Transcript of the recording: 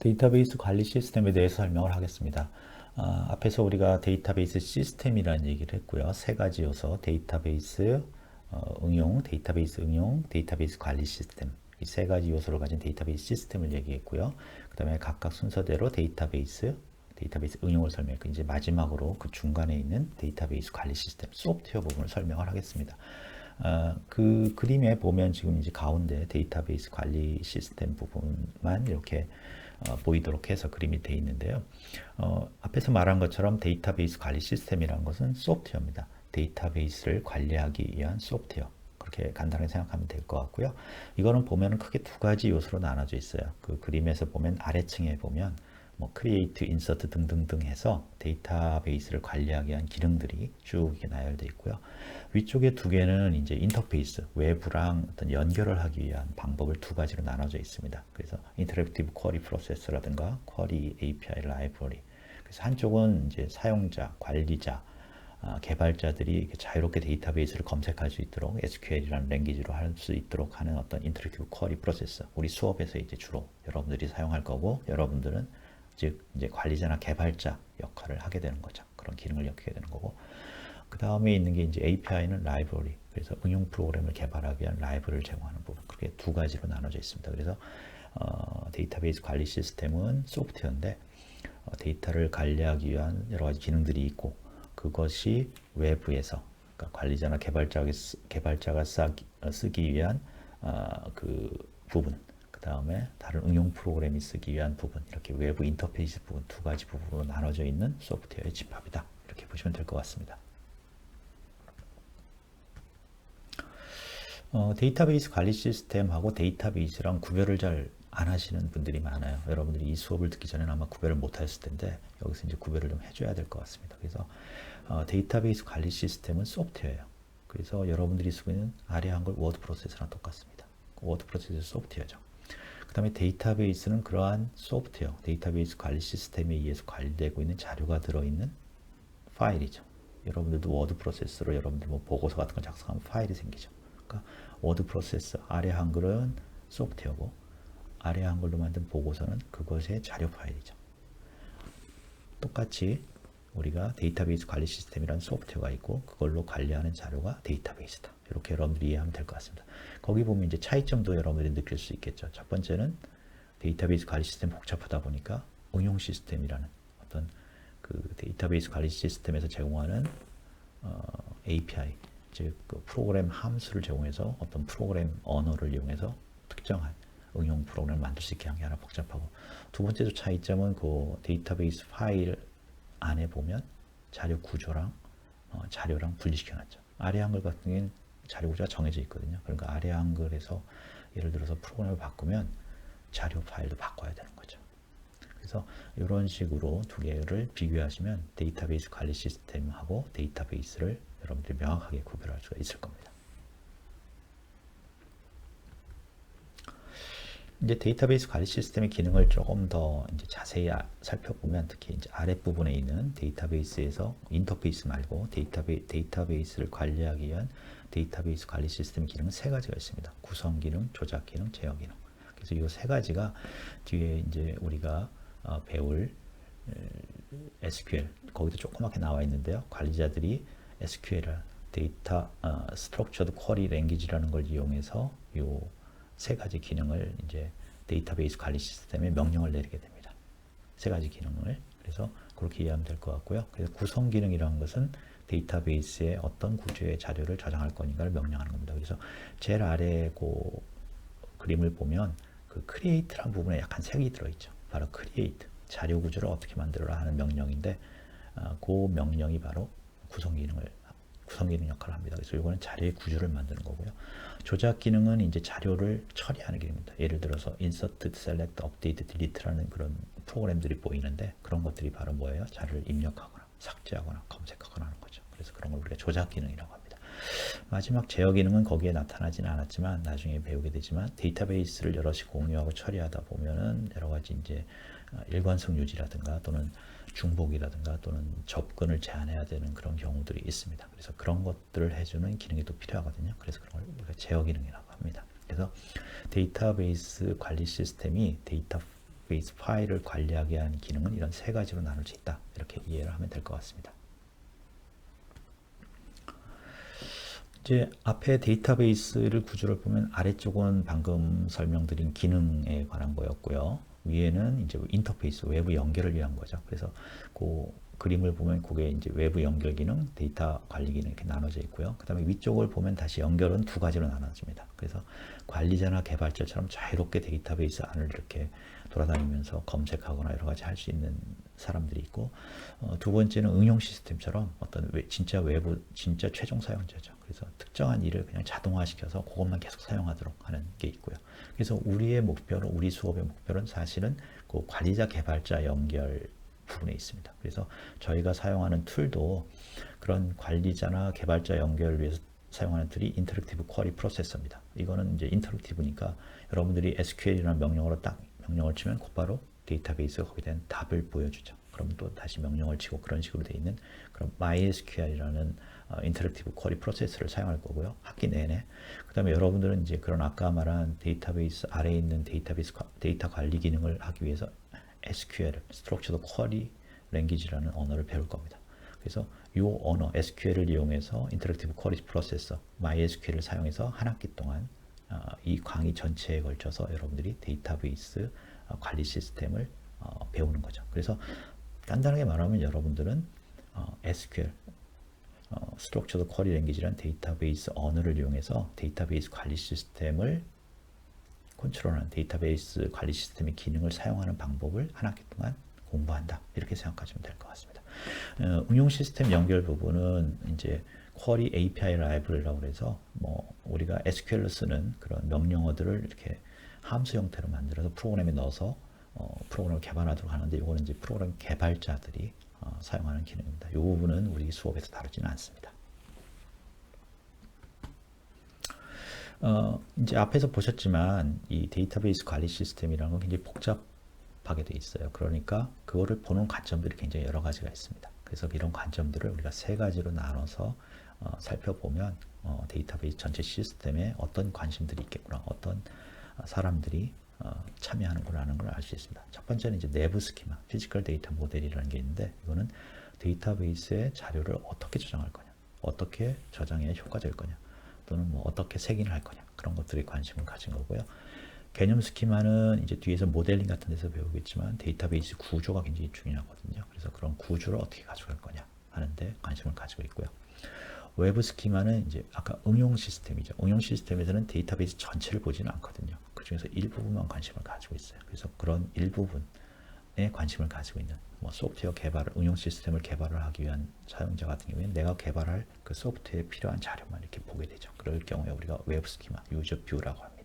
데이터베이스 관리 시스템에 대해서 설명을 하겠습니다. 앞에서 우리가 데이터베이스 시스템이라는 얘기를 했고요. 세 가지 요소, 데이터베이스 응용, 데이터베이스 응용, 데이터베이스 관리 시스템. 이 세 가지 요소를 가진 데이터베이스 시스템을 얘기했고요. 그 다음에 각각 순서대로 데이터베이스 응용을 설명했고, 이제 마지막으로 그 중간에 있는 데이터베이스 관리 시스템, 소프트웨어 부분을 설명을 하겠습니다. 그 그림에 보면 지금 이제 가운데 데이터베이스 관리 시스템 부분만 이렇게 보이도록 해서 그림이 되어 있는데요. 앞에서 말한 것처럼 데이터베이스 관리 시스템이라는 것은 소프트웨어입니다. 데이터베이스를 관리하기 위한 소프트웨어. 그렇게 간단하게 생각하면 될 것 같고요. 이거는 보면 크게 두 가지 요소로 나눠져 있어요. 그 그림에서 보면 아래층에 보면 뭐 크리에이트, 인서트 등등등 해서 데이터베이스를 관리하기 위한 기능들이 쭉 이렇게 나열되어 있고요. 위쪽에 두 개는 이제 인터페이스, 외부랑 어떤 연결을 하기 위한 방법을 두 가지로 나눠져 있습니다. 그래서 인터랙티브 쿼리 프로세서라든가 쿼리 API 라이브러리. 그래서 한쪽은 이제 사용자, 관리자, 개발자들이 자유롭게 데이터베이스를 검색할 수 있도록 SQL이라는 랭귀지로 할 수 있도록 하는 어떤 인터랙티브 쿼리 프로세서. 우리 수업에서 이제 주로 여러분들이 사용할 거고, 여러분들은 즉 이제 관리자나 개발자 역할을 하게 되는 거죠. 그런 기능을 엮게 되는 거고. 그 다음에 있는 게 이제 API는 라이브러리. 그래서 응용 프로그램을 개발하기 위한 라이브러리를 제공하는 부분. 그렇게 두 가지로 나눠져 있습니다. 그래서 데이터베이스 관리 시스템은 소프트웨어인데 데이터를 관리하기 위한 여러 가지 기능들이 있고, 그것이 외부에서 그러니까 관리자나 개발자가 쓰기 위한 그 부분, 그 다음에 다른 응용 프로그램이 쓰기 위한 부분, 이렇게 외부 인터페이스 부분 두 가지 부분으로 나눠져 있는 소프트웨어의 집합이다. 이렇게 보시면 될 것 같습니다. 데이터베이스 관리 시스템하고 데이터베이스랑 구별을 잘 안 하시는 분들이 많아요. 여러분들이 이 수업을 듣기 전에는 아마 구별을 못 하셨을 텐데, 여기서 이제 구별을 좀 해줘야 될 것 같습니다. 그래서 데이터베이스 관리 시스템은 소프트웨어예요. 그래서 여러분들이 쓰고 있는 아래 한글 워드 프로세서랑 똑같습니다. 워드 프로세서 소프트웨어죠. 그 다음에 데이터베이스는 그러한 소프트웨어, 데이터베이스 관리 시스템에 의해서 관리되고 있는 자료가 들어있는 파일이죠. 여러분들도 워드 프로세서로 여러분들 뭐 보고서 같은 거 작성하면 파일이 생기죠. 그러니까 워드 프로세서, 아래 한글은 소프트웨어고, 아래 한글로 만든 보고서는 그것의 자료 파일이죠. 똑같이 우리가 데이터베이스 관리 시스템이라는 소프트웨어가 있고, 그걸로 관리하는 자료가 데이터베이스다. 이렇게 여러분들이 이해하면 될 것 같습니다. 거기 보면 이제 차이점도 여러분들이 느낄 수 있겠죠. 첫 번째는 데이터베이스 관리 시스템 복잡하다 보니까 응용 시스템이라는 어떤 그 데이터베이스 관리 시스템에서 제공하는 API, 즉 그 프로그램 함수를 제공해서 어떤 프로그램 언어를 이용해서 특정한 응용 프로그램을 만들 수 있게 한 게 하나 복잡하고, 두 번째 차이점은 그 데이터베이스 파일 안에 보면 자료 구조랑 자료랑 분리시켜놨죠. 아래 한글 같은 경우는 자료 구조가 정해져 있거든요. 그러니까 아래 한글에서 예를 들어서 프로그램을 바꾸면 자료 파일도 바꿔야 되는 거죠. 그래서 이런 식으로 두 개를 비교하시면 데이터베이스 관리 시스템하고 데이터베이스를 여러분들이 명확하게 구별할 수가 있을 겁니다. 이제 데이터베이스 관리 시스템의 기능을 조금 더 이제 자세히 살펴보면, 특히 이제 아랫부분에 있는 데이터베이스에서 인터페이스 말고 데이터베이스를 관리하기 위한 데이터베이스 관리 시스템 기능은 세 가지가 있습니다. 구성 기능, 조작 기능, 제어 기능. 그래서 이 세 가지가 뒤에 이제 우리가 배울 SQL, 거기도 조그맣게 나와 있는데요. 관리자들이 SQL을 데이터 스트럭처드 쿼리 랭귀지라는 걸 이용해서 요 세 가지 기능을 이제 데이터베이스 관리 시스템에 명령을 내리게 됩니다. 세 가지 기능을. 그래서 그렇게 이해하면 될 것 같고요. 그래서 구성 기능이라는 것은 데이터베이스에 어떤 구조의 자료를 저장할 거니까를 명령하는 겁니다. 그래서 제일 아래 그 그림을 보면 그 create라는 부분에 약간 색이 들어있죠. 바로 create, 자료 구조를 어떻게 만들어라 하는 명령인데, 그 명령이 바로 구성 기능 역할을 합니다. 그래서 이거는 자료의 구조를 만드는 거고요. 조작 기능은 이제 자료를 처리하는 기능입니다. 예를 들어서 insert, select, update, delete라는 그런 프로그램들이 보이는데, 그런 것들이 바로 뭐예요? 자료를 입력하거나 삭제하거나 검색하거나 하는 거죠. 그래서 그런 걸 우리가 조작 기능이라고 합니다. 마지막 제어 기능은 거기에 나타나지는 않았지만 나중에 배우게 되지만, 데이터베이스를 여럿이 공유하고 처리하다 보면은 여러 가지 이제 일관성 유지라든가 또는 중복이라든가 또는 접근을 제한해야 되는 그런 경우들이 있습니다. 그래서 그런 것들을 해주는 기능이 또 필요하거든요. 그래서 그런 걸 우리가 제어 기능이라고 합니다. 그래서 데이터베이스 관리 시스템이 데이터베이스 파일을 관리하기 위한 기능은 이런 세 가지로 나눌 수 있다. 이렇게 이해를 하면 될 것 같습니다. 이제 앞에 데이터베이스를 구조를 보면 아래쪽은 방금 설명드린 기능에 관한 거였고요. 위에는 이제 인터페이스, 외부 연결을 위한 거죠. 그래서 그 그림을 보면 그게 이제 외부 연결 기능, 데이터 관리 기능 이렇게 나눠져 있고요. 그 다음에 위쪽을 보면 다시 연결은 두 가지로 나눠집니다. 그래서 관리자나 개발자처럼 자유롭게 데이터베이스 안을 이렇게 돌아다니면서 검색하거나 여러 가지 할 수 있는 사람들이 있고, 두 번째는 응용 시스템처럼 어떤 진짜 외부, 진짜 최종 사용자죠. 그래서 특정한 일을 그냥 자동화시켜서 그것만 계속 사용하도록 하는 게 있고요. 그래서 우리의 목표는, 우리 수업의 목표는 사실은 그 관리자 개발자 연결 부분에 있습니다. 그래서 저희가 사용하는 툴도 그런 관리자나 개발자 연결을 위해서 사용하는 툴이 인터랙티브 쿼리 프로세서입니다. 이거는 이제 인터랙티브니까 여러분들이 SQL이라는 명령어로 딱 명령을 치면 곧바로 데이터베이스가 거기에 대한 답을 보여주죠. 그럼 또 다시 명령을 치고 그런 식으로 되어 있는 그런 MySQL이라는 인터랙티브 쿼리 프로세스를 사용할 거고요. 학기 내내. 그 다음에 여러분들은 이제 그런 아까 말한 데이터베이스 아래에 있는 데이터베이스 데이터 관리 기능을 하기 위해서 SQL, Structured Query Language라는 언어를 배울 겁니다. 그래서 이 언어, SQL을 이용해서 인터랙티브 쿼리 프로세서, MySQL을 사용해서 한 학기 동안 이 강의 전체에 걸쳐서 여러분들이 데이터베이스 관리 시스템을 배우는 거죠. 그래서 간단하게 말하면 여러분들은 SQL, Structured Query Language라는 데이터베이스 언어를 이용해서 데이터베이스 관리 시스템을 컨트롤하는 데이터베이스 관리 시스템의 기능을 사용하는 방법을 한 학기 동안 공부한다. 이렇게 생각하시면 될 것 같습니다. 응용 시스템 연결 부분은 이제 쿼리 API 라이브러리라고 해서 뭐 우리가 SQL로 쓰는 그런 명령어들을 이렇게 함수 형태로 만들어서 프로그램에 넣어서 프로그램을 개발하도록 하는데 이거는 이제 프로그램 개발자들이 사용하는 기능입니다. 이 부분은 우리 수업에서 다루지는 않습니다. 이제 앞에서 보셨지만 이 데이터베이스 관리 시스템이라는 건 굉장히 복잡하게 돼 있어요. 그러니까 그거를 보는 관점들이 굉장히 여러 가지가 있습니다. 그래서 이런 관점들을 우리가 세 가지로 나눠서 살펴보면 데이터베이스 전체 시스템에 어떤 관심들이 있겠구나, 어떤 사람들이 참여하는구나 하는 걸 알 수 있습니다. 첫 번째는 이제 내부 스키마, 피지컬 데이터 모델이라는 게 있는데 이거는 데이터베이스의 자료를 어떻게 저장할 거냐, 어떻게 저장해야 효과적일 거냐, 또는 뭐 어떻게 색인을 할 거냐, 그런 것들에 관심을 가진 거고요. 개념 스키마는 이제 뒤에서 모델링 같은 데서 배우겠지만 데이터베이스 구조가 굉장히 중요하거든요. 그래서 그런 구조를 어떻게 가져갈 거냐 하는데 관심을 가지고 있고요. 외부 스키마는 이제 아까 응용 시스템이죠. 응용 시스템에서는 데이터베이스 전체를 보지는 않거든요. 그 중에서 일부분만 관심을 가지고 있어요. 그래서 그런 일부분에 관심을 가지고 있는 뭐 소프트웨어 개발을, 응용 시스템을 개발을 하기 위한 사용자 같은 경우에는 내가 개발할 그 소프트웨어에 필요한 자료만 이렇게 보게 되죠. 그럴 경우에 우리가 외부 스키마, 유저 뷰라고 합니다.